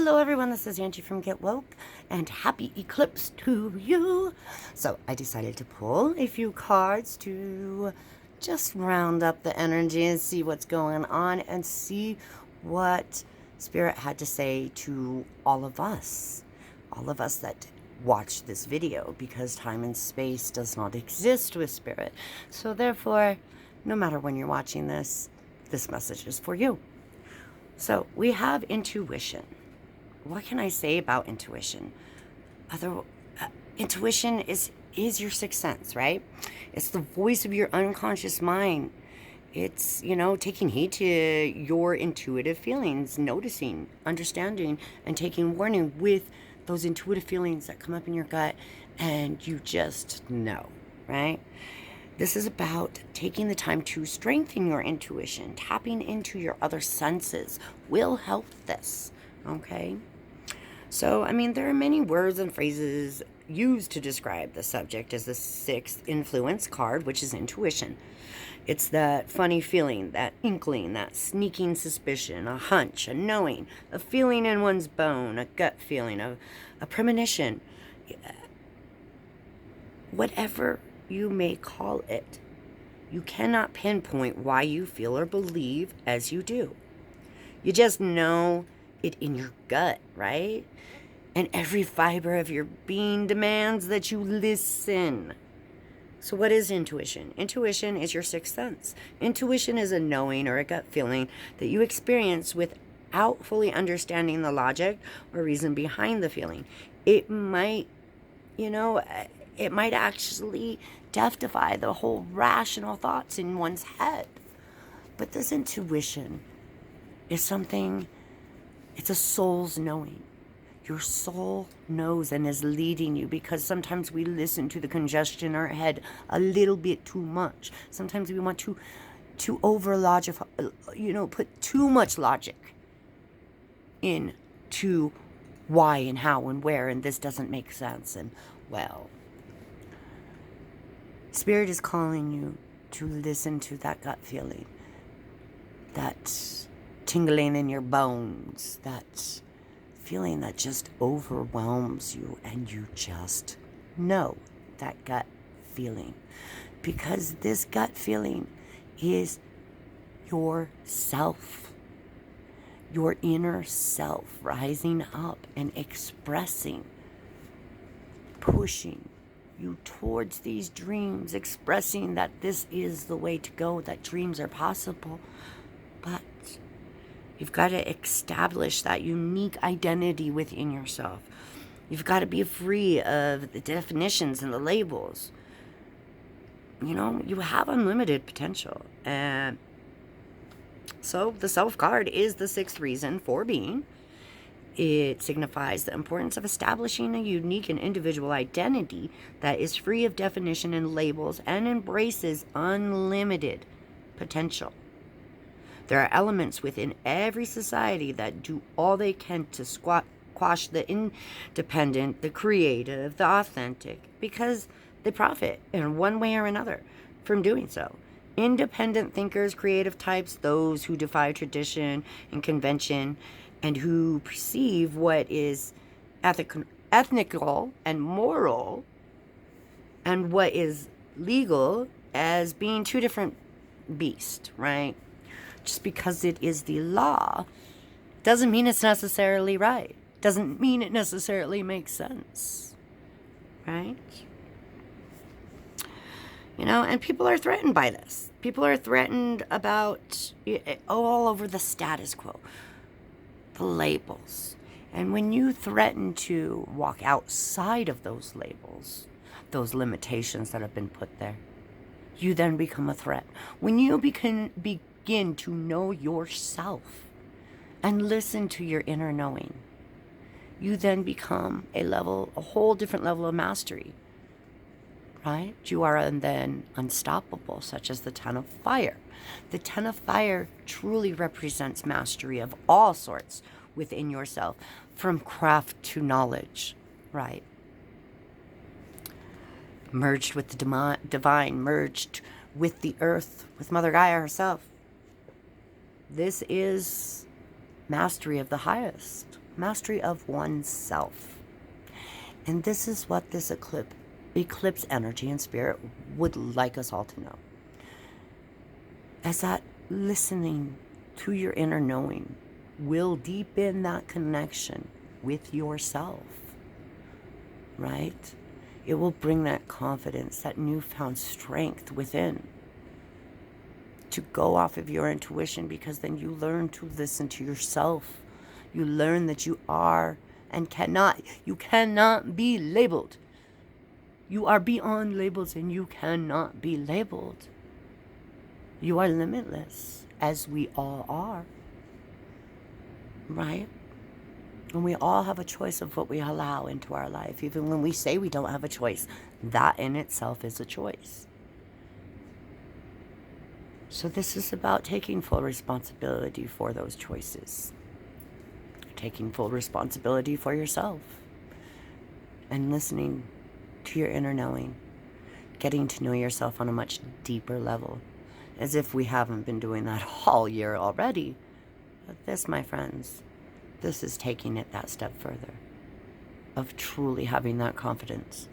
Hello everyone, this is Angie from Get Woke, and happy eclipse to you. So I decided to pull a few cards to just round up the energy and see what's going on and see what Spirit had to say to all of us that watch this video, because time and space does not exist with Spirit. So therefore, no matter when you're watching this message is for you. So we have intuition. What can I say about intuition? Intuition is your sixth sense, right? It's the voice of your unconscious mind. It's, taking heed to your intuitive feelings, noticing, understanding, and taking warning with those intuitive feelings that come up in your gut and you just know, right? This is about taking the time to strengthen your intuition. Tapping into your other senses will help this, okay? So, there are many words and phrases used to describe the subject as the sixth influence card, which is intuition. It's that funny feeling, that inkling, that sneaking suspicion, a hunch, a knowing, a feeling in one's bone, a gut feeling, a premonition. Whatever you may call it, you cannot pinpoint why you feel or believe as you do. You just know it in your gut, right? And every fiber of your being demands that you listen. So what is intuition? Intuition is your sixth sense. Intuition is a knowing or a gut feeling that you experience without fully understanding the logic or reason behind the feeling. It might, it might actually defy the whole rational thoughts in one's head. But this intuition is something, it's a soul's knowing. Your soul knows and is leading you, because sometimes we listen to the congestion in our head a little bit too much. Sometimes we want to over-logify, put too much logic into why and how and where, and this doesn't make sense. And, well, Spirit is calling you to listen to that gut feeling, that tingling in your bones, that feeling that just overwhelms you, and you just know that gut feeling, because this gut feeling is yourself, your inner self rising up and expressing, pushing you towards these dreams, expressing that this is the way to go, that dreams are possible. But you've got to establish that unique identity within yourself. You've got to be free of the definitions and the labels. You have unlimited potential. And so the self card is the sixth reason for being. It signifies the importance of establishing a unique and individual identity that is free of definition and labels and embraces unlimited potential. There are elements within every society that do all they can to quash the independent, the creative, the authentic, because they profit in one way or another from doing so. Independent thinkers, creative types, those who defy tradition and convention, and who perceive what is ethical and moral and what is legal as being two different beasts, right? Just because it is the law doesn't mean it's necessarily right. Doesn't mean it necessarily makes sense, right? And people are threatened by this. People are threatened about all over the status quo, the labels. And when you threaten to walk outside of those labels, those limitations that have been put there, you then become a threat. When you begin to know yourself and listen to your inner knowing, you then become a whole different level of mastery, right? You are then unstoppable, such as the Ten of Fire. The Ten of Fire truly represents mastery of all sorts within yourself, from craft to knowledge, right? Merged with the divine, merged with the earth, with Mother Gaia herself. This is mastery of the highest. mastery of oneself. And this is what this eclipse energy and spirit would like us all to know. As that listening to your inner knowing will deepen that connection with yourself, right? It will bring that confidence, that newfound strength within to go off of your intuition, because then you learn to listen to yourself. You learn that you are and you cannot be labeled. You are beyond labels and you cannot be labeled. You are limitless, as we all are, right? And we all have a choice of what we allow into our life. Even when we say we don't have a choice, that in itself is a choice. So this is about taking full responsibility for those choices. Taking full responsibility for yourself. And listening to your inner knowing. Getting to know yourself on a much deeper level. As if we haven't been doing that all year already. But this, my friends, this is taking it that step further. Of truly having that confidence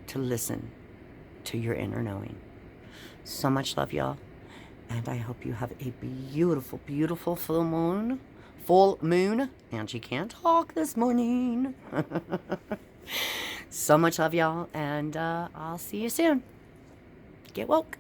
to listen to your inner knowing. So much love, y'all. And I hope you have a beautiful, beautiful full moon. Full moon. And she can't talk this morning. So much love, y'all. And I'll see you soon. Get woke.